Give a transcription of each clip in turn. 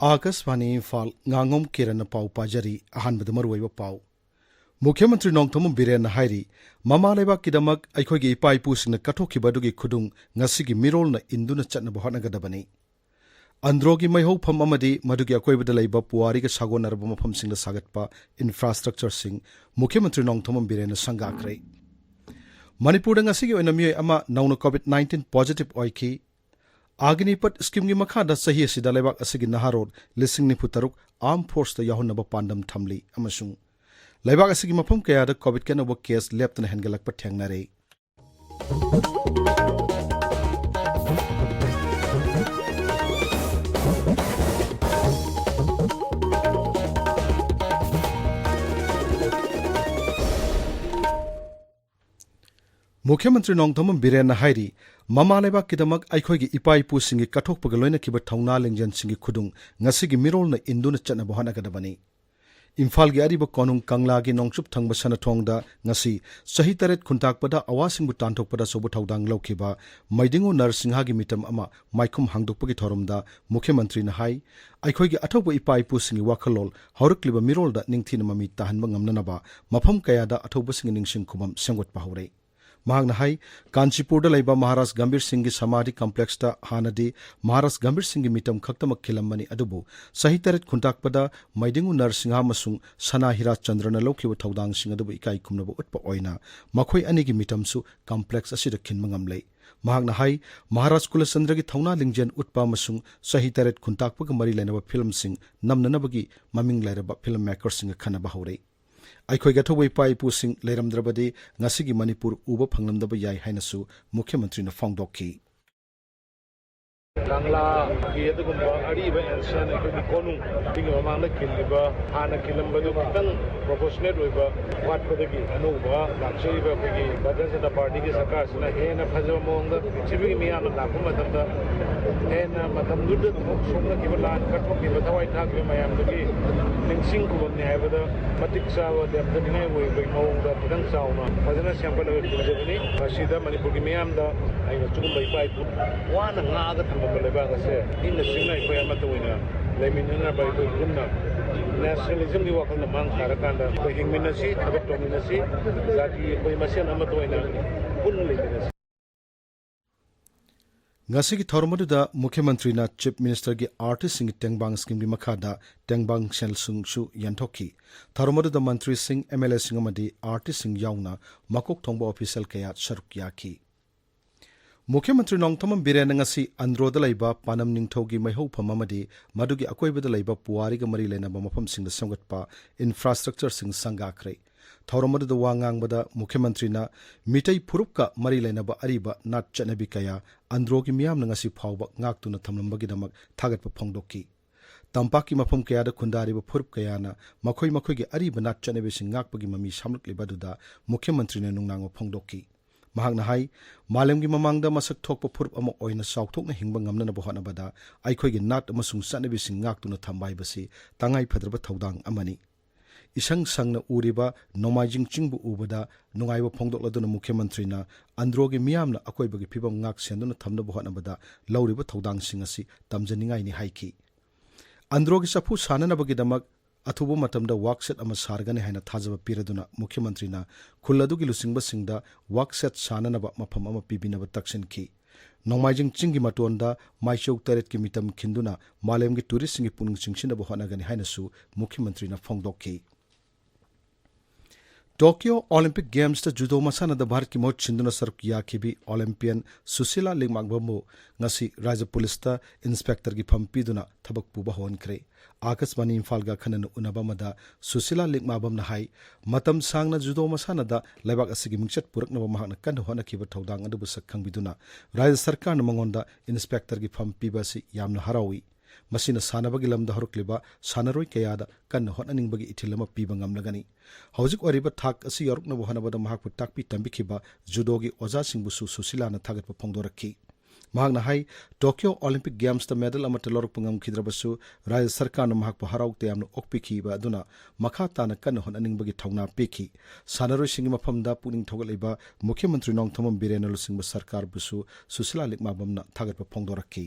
Akashvani Imphal Ngangom Kiran पाउ पाजरी अहानबद मरुवैब पाउ मुख्यमंत्री नोंथोम बिरेन हाइरी ममा लेबाकिदमक अखोइगी इपा इपुसिंगना कथोखिबदुगी खुदुंग ngасigi मिरोलना इंदुना चटनब होटनगदबनी अंद्रोगी मैहौफम अमदी मदुगी अकोइबदा लैबा पुवारीगा सागोनरब मफमसिंगदा सागतपा इंफ्रास्ट्रक्चर सिंग मुख्यमंत्री नोंथोम बिरेन संगाख्रे मणिपुरदा ngасigi ओइना मियोय अमा नौना कोविड-19 पॉजिटिव ओइखी आग्निपथ स्कीम की मखादा सही असिदा लेबाक असगी नहारोड लिसिंग निफु तरुक आर्म फोर्स दा याहुनबा पांडम थमली अमसुंग लेबाक असगी मफम कयादा कोविड के नबो केस लेप्तना हेनगलकपा थेंगनारे मुख्यमंत्री नोंथोम बिरेन हाइरी ममा लेबाकिदमक अखोइगी इपा इपुसिंगी कथोकपग लोइनखिब थौना लिंजनसिंगी खुदुंग ngасigi मिरोलना इंदुना चटनब होटनगदबनी इम्फाल की अरिब कोनुंग कंगलागी नोंगचुप थंगब सनथोंगदा ngasi सही तरेत खुंताकपदा अवासिंगबु तांथोकपदा सोबु थौदांग लौखिबा मैदिंगो नरसिंहागी मिटम अमा माइखुम हांगदोकपगी थोरमदा मुख्यमंत्री ना हाई अखोइगी अथौब इपा इपुसिंगी वाखलोल हौरक्लिब मिरोलदा निंगथिन ममी ताहनब ngamnanaba मफम कयादा अथौबसिंगी निंगसिंग खुमम सेंगोटपा हौरे महांगना हाई कांचीपुर लैबा महाराज गंभीर सिंह की समाधि कॉम्प्लेक्स हानदी महाराज गंभीर सिंह की मिटम खक्तमक खिलमनी अदुबु सही तरेत खुंताकपदा मैदिंगु नरसिंहा मसुंग सना हिरा चंद्रना लौखिब थौदांगसिंग अदुबु इकाई खुमनबु उतपा ओइना मखोई अनिगी मिटमसु कॉम्प्लेक्स असिदा खिनब ngamlei महांगना हाई महाराज कुलचंद्र की थौना लिंजन उतपा मसुंग सही तरेत खुंताकपग मरी लेनब फिल्म सिंग नमननबगी ममिंग लैरब फिल्म मेकर सिंग खनब हौरे अखोइगा थौबै पाइपुसिंग लेरमद्रबदि ngасigi मणिपुर उब फंगलमदब याय हाइनसु मुख्यमंत्री न फोंगदोखी Kangla की अदुगुंबा अरीबा एंसन अखोइगी कोनुंग बिंग ममांगदा खिलिबा हाना खिलमबदु खितंग प्रोपोर्शनेट ओइबा वाटपदगी अनौबा लाक्चरिबा अखोइगी भारतीय जनता पार्टी की सरकार सिना हेना फजब मोंगदा सिबिगी मियाम लाखु मतमदा हेना मतमदुद सोंगना किबा लान कटपकिबा थवाइ थाकिबा मयामदगी निंगसिंग कुबमनि हाइबदा मतिक सावा देमदनिङाइ ओइबा मोंगदा खितंग चाउना फजना सैंपल खिलजबनि मसिदा मणिपुर की मियामदा आइना चुगुंबा इपाइपु वाना ngaga लेबाक असे इन सिंगना इखोय अमतोइना लेमिनना बाइखोय गुमना नेशनलिज्म की वाखल मांग सारकांदा हिंगमिनसी थबक तोमिनसी जाति इखोय मसेन अमतोइना पुन लेमिनसी ngасigi थौरमदुदा मुख्यमंत्री ना चीफ मिनिस्टर की आर्टिस्ट सिंह टेंगबांग स्कीम की मखादा टेंगबांग सेल सुंगसु यंथोखी थौरमदुदा मंत्री सिंह एमएलए सिंह अमदी आर्टिस्ट सिंह याउना मकोक थोंबा ऑफिशियल कया सरुक याखी मुख्यमंत्री नोंथोम बिरेन ngasi अंद्रोद लैबा पानम निंगथौगी मैहौफम अमदी मदुगी अकोइबदा लैबा पुवारीगा मरी लेनबा मफमसिंग सेंगतपा इंफ्रास्ट्रक्चर सिंग संगाख्रे थौरमदुदा वांगांगबदा मुख्यमंत्रीना मिटै फुरुपका मरी लेनबा अरिबा नाट चनबी कया अंद्रोगी मियामना ngasi फावबा ngakतुना थमलमबगिदमक थागतपा फोंगदोकी तंपाकी मफम कयादा खुंदारिबा फुरुप कयाना मखोई मखोईगी अरिबा नाट चनबी सिंग ngakपगी ममी सामलकलिबादुदा मुख्यमंत्रीना नुंगनांगो फोंगदोकी महांगना हाई मालेमगी ममांगदा मसक थोकपा फुरुप अमा ओइना साउथोकना हिंगबा ngamnanaba होटनबदा अखोइगी नाट अमसुंग चनबी सिंग ngakतुना थंबाइबसी तंगाई फदरबा थौदांग अमनी इसंग संगना उरिबा नोमाइजिंग चिंगबु उबदा नुंगाइबा फोंगदोकलदुना मुख्यमंत्रीना अंद्रोगी मियामना अकोइबगी फिबम ngak सेंदुना थमनबा होटनबदा लौरिबा थौदांग सिंग असि तमजनिंगाइनि हाइकी अंद्रोगी सफु साननबगिदमक अथुबो मतमदा वर्कसेट अमा सारगने हाइना थाजब पिरदुना मुख्यमंत्रीना खुल्लदुगी लुसिंगबसिंगदा वर्कसेट साननबा मफम अमा पिबिनबा तक्सिनखी नोमाइजिंग चिंगी मतोंदा माइचौ तरेत की मितम खिंदुना मालेमगी टूरिस्ट सिंगी पुनिंग चिंगसिनबा होटनगने हाइनासु मुख्यमंत्रीना फोंगदोखी टोक्यो ओलंपिक गेम्स जुदो मसाना भारत की मौत सिंधुना सरुक याखिबी ओलंपियन सुशीला लिंगमांगबमु ngasi राज्य पुलिस इंस्पेक्टर की फम पीदुना थबक पुबा होनख्रे आकाशवाणी इम्फाल गा खनन उनबमदा सुशीला लिंगमाबमना हाई मतम सांगना जुदो मसाना लेबाक असगी मिंगचत पुरकनबा महाकना कन होनखिबा थौदांग अदुबु सखंगबिदुना राज्य सरकार न मंगोंदा इंस्पेक्टर की फम पीबासी यामना हरावी मसीना सानबगी लमदा हरुक्लिबा सानरोय कयादा कन होटननिंगबगी इथिलमा पीबा ngamlagani हौजिक ओरिबा थाक असि यरुकनबो होनबदा महाकपु ताकपि तंबिखिबा जुडोगी ओजासिंगबुसु सुशीलाना थागतपा फोंगदोरखी महाकना हाई टोक्यो ओलंपिक गेम्स द मेडल अमत लौरकपा ngamखिद्रबसु राज्य सरकारना महाकपु हराउते यामना ओकपिखिबा अदुना मखा ताना कन होटननिंगबगी थौना पेखी सानरोयसिंगी मफमदा पुनिंग थौगलैबा मुख्यमंत्री नोंथोम बिरेन लुसिंगबा सरकार बुसु सुशीला लिंगमाबमना थागतपा फोंगदोरखी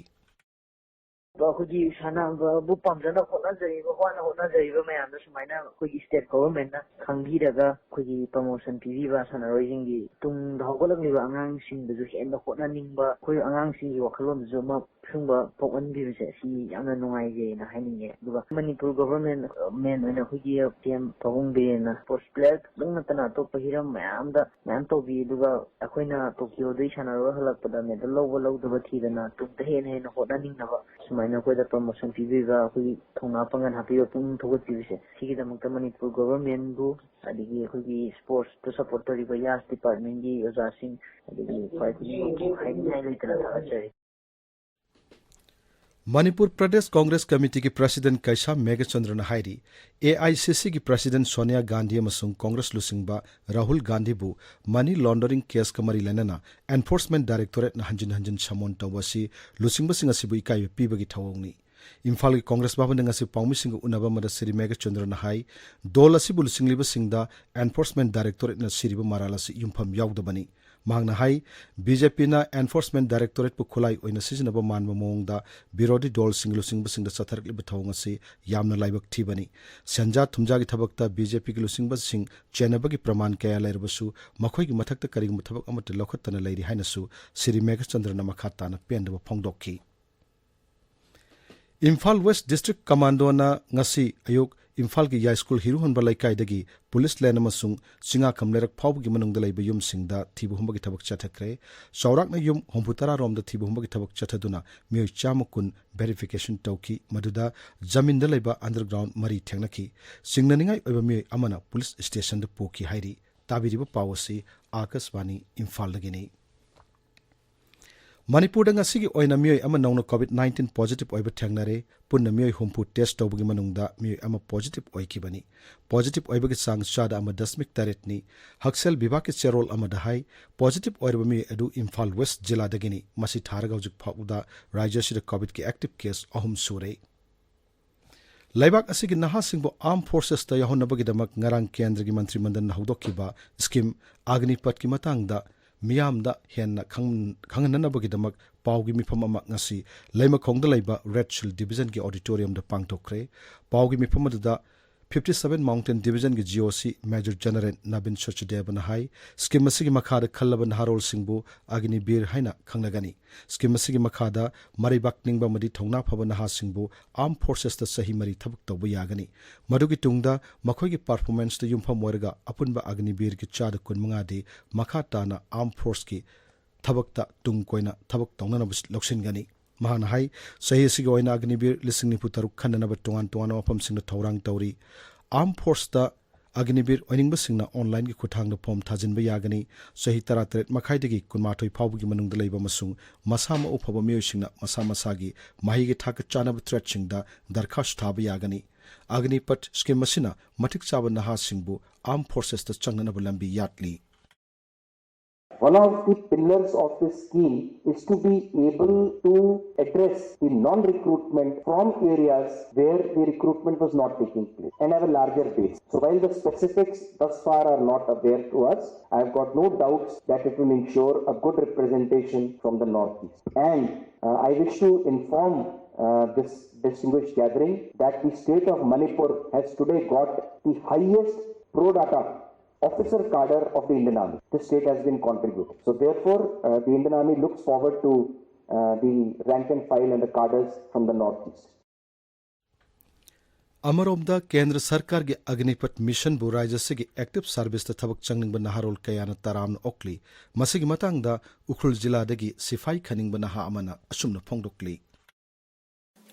ꯑꯩꯈꯣꯏꯒꯤ ꯁꯥꯟꯅꯕꯕꯨ ꯄꯥꯝꯖꯅ ꯍꯣꯠꯅꯖꯔꯤꯕ ꯃꯌꯥꯝꯗ ꯁꯨꯃꯥꯏꯅ ꯑꯩꯈꯣꯏꯒꯤ ꯁ꯭ꯇꯦꯠ ꯒꯣꯚꯔꯟꯃꯦꯟꯠꯅ ꯈꯪꯕꯤꯔꯒ ꯑꯩꯈꯣꯏꯒꯤ ꯄ꯭ꯔꯃꯣꯁꯟ ꯄꯤꯕꯤꯕ ꯁꯥꯟꯅꯔꯣꯏꯁꯤꯡꯒꯤ ꯇꯨꯡꯗ ꯍꯧꯒꯠꯂꯛꯂꯤꯕ ꯑꯉꯥꯡꯁꯤꯡꯗꯁꯨ ꯍꯦꯟꯅ ꯍꯣꯠꯅꯅꯤꯡꯕ ꯑꯩꯈꯣꯏ ꯑꯉꯥꯡꯁꯤꯡꯒꯤ ꯋꯥꯈꯜꯂꯣꯟꯗꯁꯨ ꯑꯃ ꯁꯨꯝꯕ ꯄꯣꯛꯍꯟꯕꯤꯕꯁꯦ ꯁꯤ ꯌꯥꯝꯅ ꯅꯨꯡꯉꯥꯏꯖꯩꯅ ꯍꯥꯏꯅꯤꯡꯉꯦ ꯑꯗꯨꯒ ꯃꯅꯤꯄꯨꯔ ꯒꯣꯚꯔꯟꯃꯦꯟꯠ ꯑꯣꯏꯅ ꯑꯩꯈꯣꯏꯒꯤ ꯄꯤ.ꯑꯦꯝ ꯄꯥꯕꯨꯡ ꯕꯤꯔꯦꯟꯅ ꯁ꯭ꯄꯣꯔꯠꯁ ꯄ꯭ꯂꯦꯌꯔ ꯈꯛꯇꯪ ꯅꯠꯇꯅ ꯑꯇꯣꯞꯄ ꯍꯤꯔꯝ ꯃꯌꯥꯝ ꯇꯧꯕꯤ ꯑꯗꯨꯒ ꯑꯩꯈꯣꯏꯅ ꯇꯣꯀꯤꯌꯣꯗꯒꯤ ꯁꯥꯟꯅꯔꯣꯏ ꯍꯜꯂꯛꯄꯗ ꯃꯦꯗꯜ ꯂꯧꯗꯕ ꯊꯤꯗꯅ ꯇꯨꯡꯗ ꯍꯦꯟꯅ ꯍꯣꯠꯅꯅꯤꯡꯅꯕ ꯁꯨꯃꯥꯏꯅ ꯑꯩꯈꯣꯏꯗ ꯄ꯭ꯔꯃꯣꯁꯟ ꯄꯤꯕꯤꯕ ꯑꯩꯈꯣꯏꯒꯤ ꯊꯧꯅꯥ ꯄꯥꯡꯒꯜ ꯍꯥꯞꯄꯤꯕ ꯄꯨꯛꯅꯤꯡ ꯊꯧꯒꯠꯄꯤꯕꯁꯦ ꯁꯤꯒꯤꯗꯃꯛꯇ ꯃꯅꯤꯄꯨꯔ ꯒꯣꯚꯔꯟꯃꯦꯟꯠꯕꯨ ꯑꯗꯒꯤ ꯑꯩꯈꯣꯏꯒꯤ ꯁ꯭ꯄꯣꯔꯠꯁꯇ ꯁꯞꯄꯣꯔꯠ ꯇꯧꯔꯤꯕ ꯌꯥꯁ ꯗꯤꯄꯥꯔꯠꯃꯦꯟꯠꯒꯤ ꯑꯣꯖꯥꯁꯤꯡ ꯑꯗꯒꯤ ꯈ꯭ꯋꯥꯏ ꯈꯨꯗꯤꯡꯃꯛꯄꯨ ꯍꯥꯏꯅꯤꯡꯉꯥꯏ ꯂꯩꯇꯅ ꯊꯥꯒꯠꯆꯔꯤ Manipur Pradesh Congress Committee ki President Kaisa Megachandran hairi AICC ki President Sonia Gandhi amasung Congress lusingba Rahul Gandhi bu money laundering case kamari lenana Enforcement Directorate na hanjin chamon tawasi lusingba singa sibu ikai pibagi thawongni Imphal ki Congress Bhavan ngasi paumi singa unaba mada Siri Megachandran hai dol asibu lusingliba singda Enforcement Directorate na siriba maralasi yumpham yaudabani Mahangna hai BJP na Enforcement Directorate pu khulai oina sizinaba manba mongda birodi dol singlusing basingda satharak liba thawngasi yamna laibak thibani Sanja thumja gi thabakta BJP gi lusing basing chenaba gi praman kaya lairbasu makhoi gi mathakta karigum thabak amata lokhatana lairi hainasu Siri Megachandra na makhata na pendaba phongdokki Imphal West District Commando na ngasi ayuk Imphal ki High School Hiru Honba Laikai dagi Police Line amasung singa kamlerak phawb gi manungda laiba yum singda thibu humba gi thabak chathakre Saurak na yum homputara romda thibu humba gi thabak chathaduna mioi chamakun verification tauki maduda jaminda laiba underground mari thengnaki singnaningai oiba mioi amana police station da poki hairi tabiriba pawasi Akaswani Imphal dagini Manipur dang asigi oina mioi ama nongna COVID-19 positive oiba thengnare punna mioi humpu test tawbagi manungda mioi ama positive oikibani positive oibagi sang chada ama dasmik taretni Haksel Bibaki Cherol ama dahai positive oirba mioi adu Imphal West jila dagini masi tharaga hujik phauda Rajya sida COVID ki active case ahum sure Laibak asigi naha singbo Armed Forces ta yahonabagi damak ngarang kendra gi mantri mandan haudokiba scheme Agnipat ki matangda Miyamda henna khangananabagidamak pawgi mifam ama ngasi leimakhongda leiba Red Shield Division ki auditorium da pangtokre pawgi mifam da 57 Mountain Division ki GOC Major General Nabin Chachudebana hai scheme asigi makhada khallaba naharol singbu agni bir haina khangnagani scheme asigi makhada maribak ningba madi thongna phaba naha singbu Armed Forces ta sahi mari thabak tawba yagani madugi tungda makhoi ki performance ta yumpham moiraga apunba agni bir ki chada kunmanga de makhata na Armed Force ki thabak ta tung koina thabak tongnana loksin gani Mahana hai sahi sigi oina agnibir lisingni putaruk khanana tongan mafam singna thaurang tauri Armed Force ta agnibir oiningba singna online gi khuthangda form thajinba yagani sahi taratret makhaidagi kunmathoi phawbugi manungda leiba masung masama uphaba mioi singna masagi mahi gi thak chanaba threat singda darkhas thaba yagani Agnipat scheme masina matik chaba naha singbu Armed Forces ta changnana lambi yatli One of the pillars of this scheme is to be able to address the non-recruitment from areas where the recruitment was not taking place and have a larger base. So while the specifics thus far are not aware to us, I have got no doubts that it will ensure a good representation from the Northeast. And I wish to inform this distinguished gathering that the state of Manipur has today got the highest pro-data officer cadre of the Indian Army. This state has been contributed. So therefore, the Indian Army looks forward to the rank and file and the cadres from the Northeast. Amaromda Kendra Sarkar ge Agnipat Mission bu Rajya sigi active service ta thabak changningba naharol kayana taram okli masigi matangda Ukhrul jila dagi sifai khaningba naha amana asumna phongdokli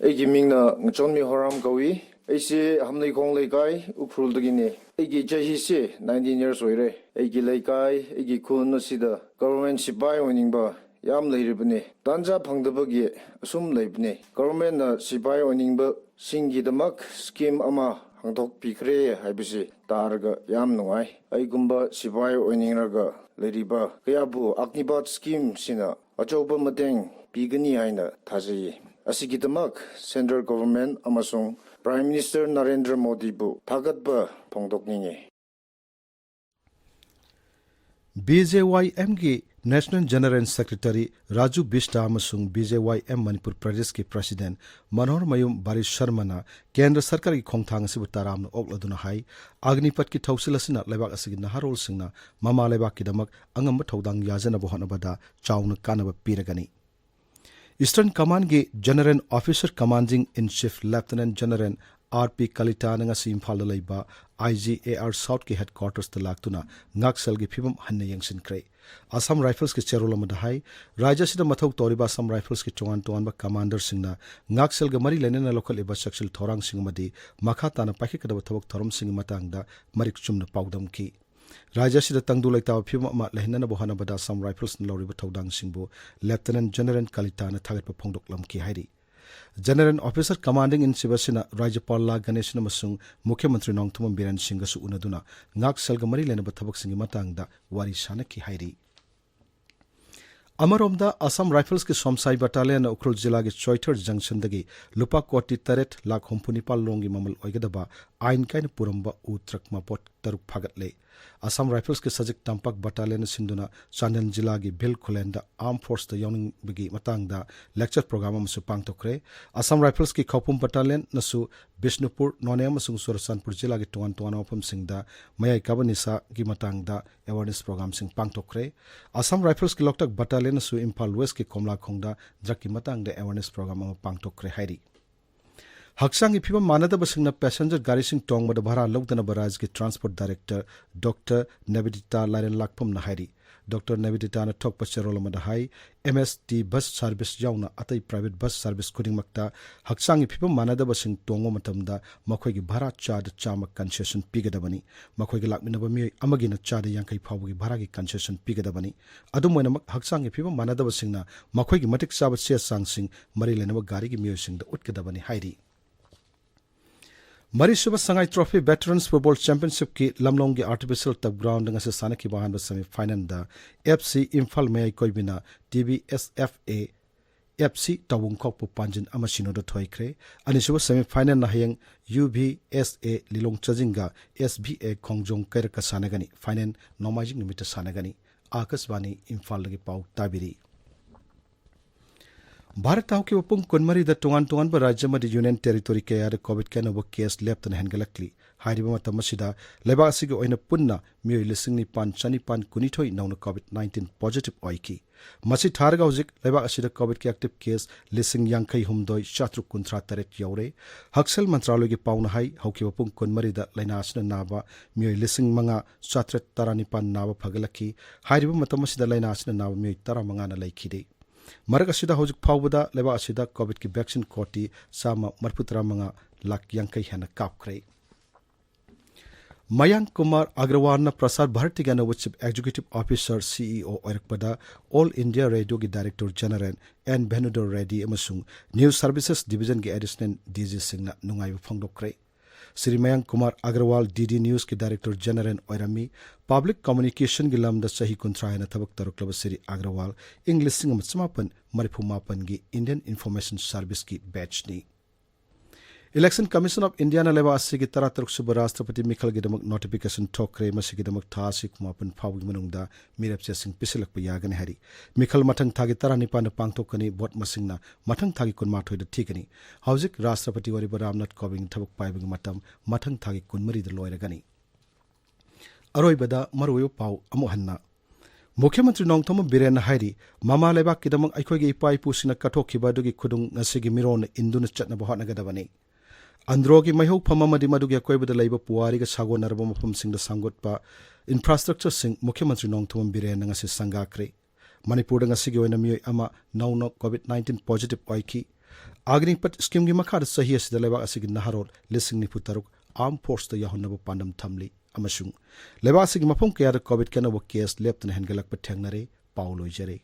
Egi mingna ngchon mi horam gawi Aisi hamlai kong laikai Ukhrul dagini Egi chahi se 19 years oire Egi laikai egi khun sida government sipai oningba yam lairibne tanja phangdabagi asum laibne government na sipai oningba singi damak scheme ama hangthok pikre haibisi targa yam nungai aigumba sipai oningraga lairiba kayabu Agnibat scheme sina achauba mateng pigani haina thaji Asigidamak central government amasung Prime Minister Narendra Modi bu thagatba phongdokninge BJYM gi National General Secretary Raju Bista amasung BJYM Manipur Pradesh ki President Manohar Mayum Bari Sharma na Kendra Sarkar ki khongthang asibu taramna okladuna hai Agnipat ki thausilasina lebak asigi naharol singna mama lebak ki damak angamba thodang yajana bohanabada chawna kanaba piragani. Eastern Command ki General Officer Commanding in Chief Lieutenant General RP Kalita nga si Imphal laiba IGAR South ki headquarters ta laktuna ngaksal gi phibam hanna yangsin kre. Assam Rifles ki cherol amada hai Raja sida mathau toriba Assam Rifles ki tongan ba commander singna ngaksal ga mari lenena local iba section thorang sing madi makha tana pakhi kadaba thawak thorom sing matangda marik chumna paudam ki. Raja sida tangdu laitaw phibam ma lehnana bohana bada Assam Rifles na loriba thodang singbo Lieutenant General Kalita na thagat pa phongdok lam ki hairi. General Officer Commanding in Sivasena Rajapal Ganesh Namasung Mukhyamantri Nongthumam Biren Singh su unaduna ngak selga mari lena bathabak singi matangda wari sana ki hairi. Amaromda Assam Rifles ki Somsai Battalion Ukhrul Jilla ki Choithar Junction dagi lupa koti taret lakh humpunipal longi mamal oigadaba ain kain puramba utrak mapot taruk phagatle. Assam Rifles ki Sajik Tampak Battalion sinduna Chandan Jilla ki Bhil Khulenda Armed Force da yawning bigi matangda lecture program amsu pangtokre. Assam Rifles ki Khawpum Battalion nasu Bishnupur None amasung Sursanpur Jilla ki tuan opam singda Mayai Kabanisa ki matangda awareness program sing pangtokre. Assam Rifles ki Loktak Battalion nasu Imphal West ki Komla Khongda draki matangda awareness program am pangtokre hairi. Haksang iphiba manadaba singna passenger gari sing tongmada bhara logdana baraj ki transport director Dr. Navidita Laren Lakpam na hairi. Dr. Navidita na thokpa cherol amada hai MST bus service yauna atai private bus service khuding makta haksang iphiba manadaba sing tongo matamda makhoi gi bhara chad chama concession pigadabani makhoi gi lakminaba mi amagi na chad yankai phabu gi bhara gi concession pigadabani adumoina mak haksang iphiba manadaba singna makhoi gi matik chaba se sang sing mari lenaba gari gi mi sing da utkadabani hairi. Marisuba Sangai Trophy Veterans Football Championship ki Lamlong ki artificial turf ground nga se sana ki bahan ba semi final da FC Imphal Mayai Koibina TBSFA FC Tawung Kok pu Panjin Amasino do thoikre anisuba semi final na hayang UBSA Lilong Chajinga SBA Khongjong Kair ka sanagani final nomajing nimita sanagani Akasbani Imphal lagi pau tabiri. Bharat Hauki Wapung Kunmari the Tungan Rajamadi Union Territory Kaya COVID Kanova case left and Hengalakli, Haidima Tamasida, Lebasigo in a Punna, Mui listening pan Chanipan Kunitoi known COVID-19 positive oiki. Masi Targauzik, Leba Asida COVID active case, listening Yankai Humdoi, Shatru Kuntra Taret Yaure, Haxel Mantralogi Pauna Hai, Hauki Wapung Kunmari the Lainasna Nava, Mui listening Manga, Satret Taranipan Nava Pagalaki, Haidima Tamasida Lainasna Nava Mui Taramangana Laikide. Marag asida hojik phawbada leba asida COVID ki vaccine koti sama marputra manga lak yankai hena kapkre. Mayank Kumar Agrawal na Prasar Bharati Gana Chief Executive Officer CEO oirakpada All India Radio ki Director General N Benudor Reddy amasung News Services Division ki Additional DG Singna nungai phangdokre. Sri Mayank Kumar Agrawal DD News ki Director General oirami Public Communication ki lamda sahi kuntra na thabak taruklaba Sri Agrawal English sing matsamapan maripumapan gi Indian Information Service ki batch ni. Election Commission of India na leba asi ki tarataruk suba Rashtrapati Mikhal gidamak notification tokre masi gidamak thasi kumapan phawgi manungda mirapche sing pisilak pa yagan hari. Mikhal mathang thagi taranipa na pangtokani bot masingna mathang thagi kunma thoida thikani. Hauzik Rashtrapati wariba Ramnath Kovind thabak paibang matam mathang thagi kunmari da loiragani. Aroibada maruyo pau amuhanna. Mukhyamantri Nongthom Biren Hairi, Mama Lebak Kidamang Aikogi Ipai Pusina Katoki Badugi Kudung Nasigi Miron Induna Chatna Bohanagadavani. Androgi Maho Pamamadi Madugia Koiba the Labor Puariga Sago Narabam from Sing the Sangot Pa infrastructure sing Mukhyamantri Nongthom Biren Nangasi Sangakre. Manipur Nasigo and Amu Ama now no COVID-19 positive Oiki. Agni Pat Skim Gimakar Sahias the Leva Asig Naharod, listening Putaruk, Armed Force the Yahonaba Pandam Tamli. Amasung lebasig mapong kaya COVID kana case left na hengalak patangnare Paulo Jere.